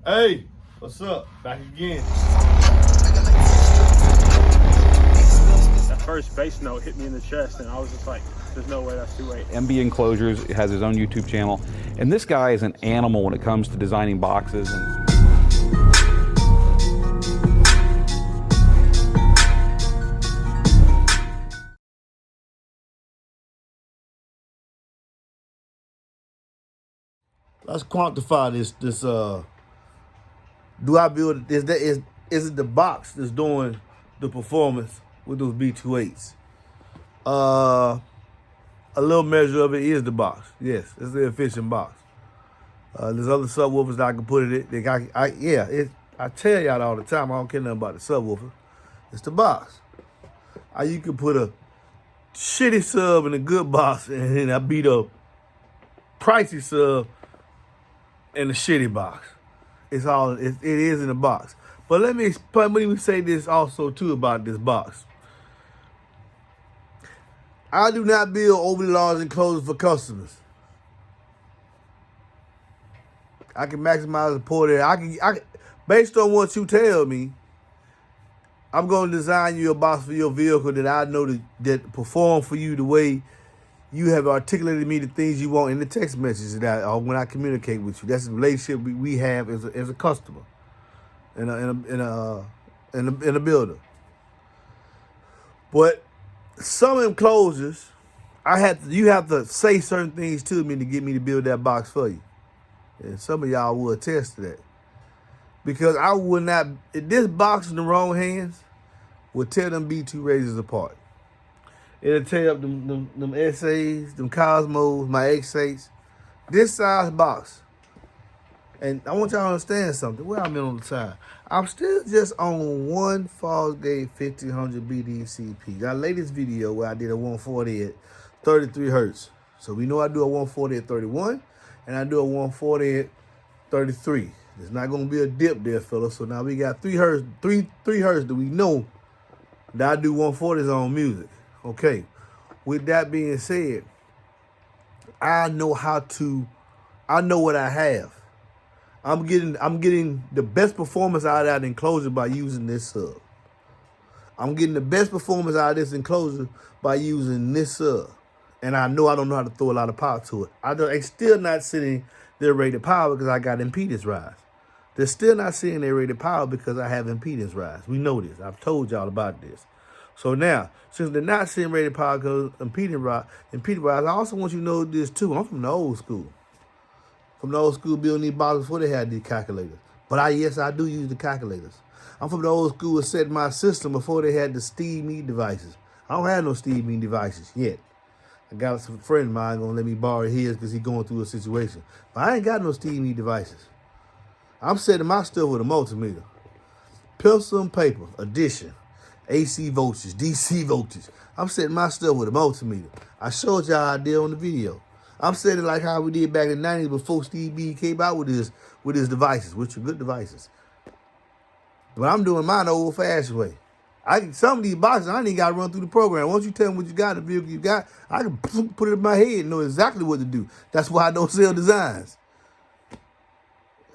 Hey, what's up? Back again. That first bass note hit me in the chest, and I was just like, there's no way that's 2/8. MB Enclosures has his own YouTube channel, and this guy is an animal when it comes to designing boxes. Let's quantify this. Do I build is it the box that's doing the performance with those B28s? A little measure of it is the box. Yes, it's the efficient box. There's other subwoofers that I can put it in. I tell y'all all the time, I don't care nothing about the subwoofer. It's the box. You can put a shitty sub in a good box, and then I beat a pricey sub in a shitty box. It is in the box. But let me say this also too about this box. I do not build overly large enclosures for customers. I can maximize the port area. Based on what you tell me, I'm going to design you a box for your vehicle that I know that perform for you the way you have articulated me the things you want in the text messages or when I communicate with you. That's the relationship we have as a customer and a builder. But some enclosures, you have to say certain things to me to get me to build that box for you. And some of y'all will attest to that. Because I would not, if this box in the wrong hands would tear them B2 razors apart. It'll tear up them SAs, them Cosmos, my X8s. This size box. And I want y'all to understand something. Where I'm in on the time. I'm still just on one Fosgate 1500 BDCP. Our latest video where I did a 140 at 33 hertz. So we know I do a 140 at 31 and I do a 140 at 33. There's not going to be a dip there, fellas. So now we got 3 hertz that we know that I do 140s on music. Okay, with that being said, I know what I have. I'm getting the best performance out of that enclosure by using this sub. I'm getting the best performance out of this enclosure by using this sub. And I know I don't know how to throw a lot of power to it. It's still not sitting their rated power because I got impedance rise. They're still not seeing their rated power because I have impedance rise. We know this. I've told y'all about this. So now, since they're not seeing rated power because impedance rise, I also want you to know this too. I'm from the old school. From the old school building these boxes before they had these calculators. But I do use the calculators. I'm from the old school of setting my system before they had the Steve Me devices. I don't have no Steve Me devices yet. I got some friend of mine gonna let me borrow his because he's going through a situation. But I ain't got no Steve Me devices. I'm setting my stuff with a multimeter. Pencil and paper, addition, AC voltage, DC voltage. I'm setting my stuff with a multimeter. I showed y'all I did on the video. I'm setting like how we did back in the 90s before Steve B came out with his devices, which are good devices. But I'm doing mine the old-fashioned way. Some of these boxes, I ain't even got to run through the program. Once you tell me what you got, the vehicle you got, I can put it in my head and know exactly what to do. That's why I don't sell designs.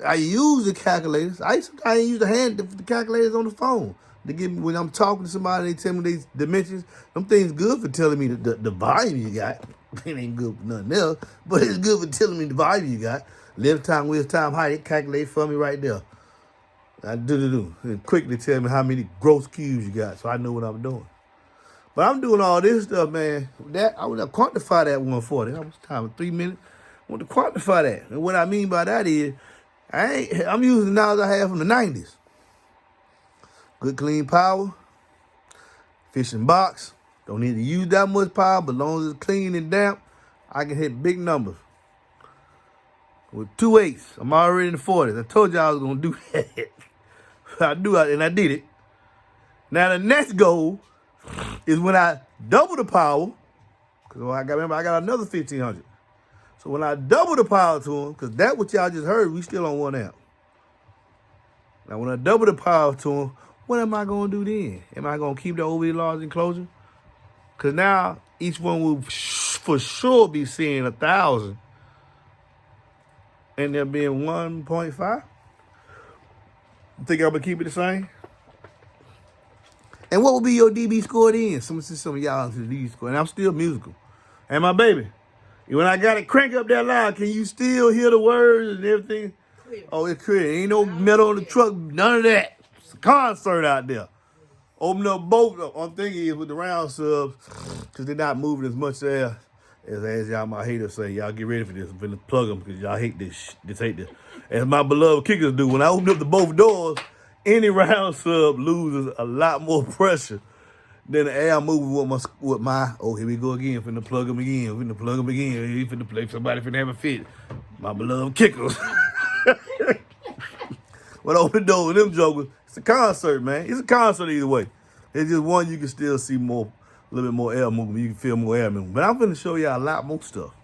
I use the calculators. I use the calculators on the phone to give me when I'm talking to somebody. They tell me these dimensions. Them things good for telling me the volume you got. It ain't good for nothing else, but it's good for telling me the volume you got. Left time, width time, height. It calculate for me right there. And quickly tell me how many gross cubes you got, so I know what I'm doing. But I'm doing all this stuff, man. I want to quantify that 140. That was time 3 minutes. I want to quantify that, and what I mean by that is. I'm using the knowledge I have from the 90s. Good clean power, efficient box. Don't need to use that much power, but as long as it's clean and damp, I can hit big numbers. With 2/8, I'm already in the 40s. I told y'all I was gonna do that. And I did it. Now the next goal is when I double the power, because I got another 1500. So when I double the power to them, because that's what y'all just heard, we still on 1 amp. Now when I double the power to them, what am I going to do then? Am I going to keep the overly large enclosure? Because now each one will for sure be seeing 1,000. And there being 1.5. You think I'm gonna keep it the same? And what would be your DB score then? Some of y'all to the DB score, and I'm still musical. And my baby, when I got it crank up that loud, can you still hear the words and everything? Clear. Oh, it's clear. Ain't no metal on the truck, none of that. It's a concert out there. Open up both. One thing is with the round subs, because they're not moving as much there. As y'all my haters say, y'all get ready for this. I'm finna plug them because y'all hate this. Hate this. As my beloved kickers do, when I open up the both doors, any round sub loses a lot more pressure than the air moving with my. Oh, here we go again. Finna plug them again. Finna plug them again. He finna play. Somebody finna have a fit. My beloved kickers. When I open the door with them jokers, it's a concert, man. It's a concert either way. It's just one you can still see more, a little bit more air movement. You can feel more air movement. But I'm finna show y'all a lot more stuff.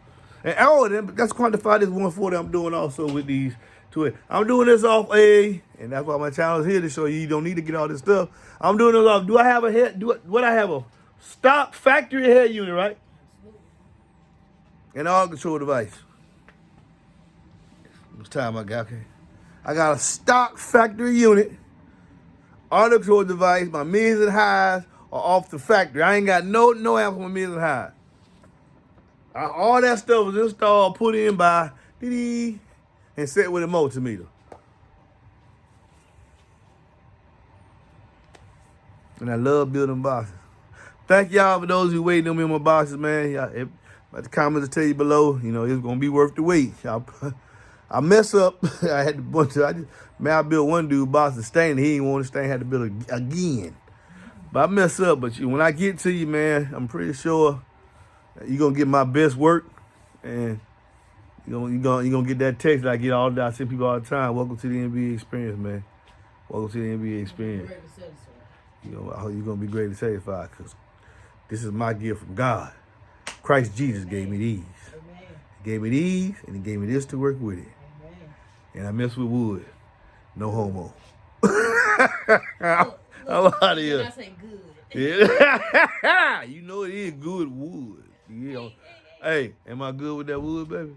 And all of them, that's Quantify this 140 I'm doing also with these two. I'm doing this off A, and that's why my channel is here to show you don't need to get all this stuff. I'm doing this off, do I have a head, what I have a stock factory head unit, right? And all control device. How much time I got, okay? I got a stock factory unit, auto control device. My mids and highs are off the factory. I ain't got no amp for my mids and highs. All that stuff was installed, put in by and set with a multimeter. And I love building boxes. Thank y'all for those who waiting on me on my boxes, man. Y'all, the comments will tell you below, you know, it's gonna be worth the wait. I mess up. I had to bunch of, I built one dude box to stain. He didn't want to stain. Had to build it again. But I mess up. But when I get to you, man, I'm pretty sure you're gonna get my best work, and you're gonna get that text that I get all the time. I send people all the time. Welcome to the NBA experience, man. Welcome to the NBA experience. You're gonna be greatly satisfied because this is my gift from God. Christ Jesus gave me these. He gave me these, and he gave me this to work with it. And I mess with wood. No homo. I'm out of here. I say good. Yeah. You know it is good wood. You know. Hey, am I good with that wood, baby?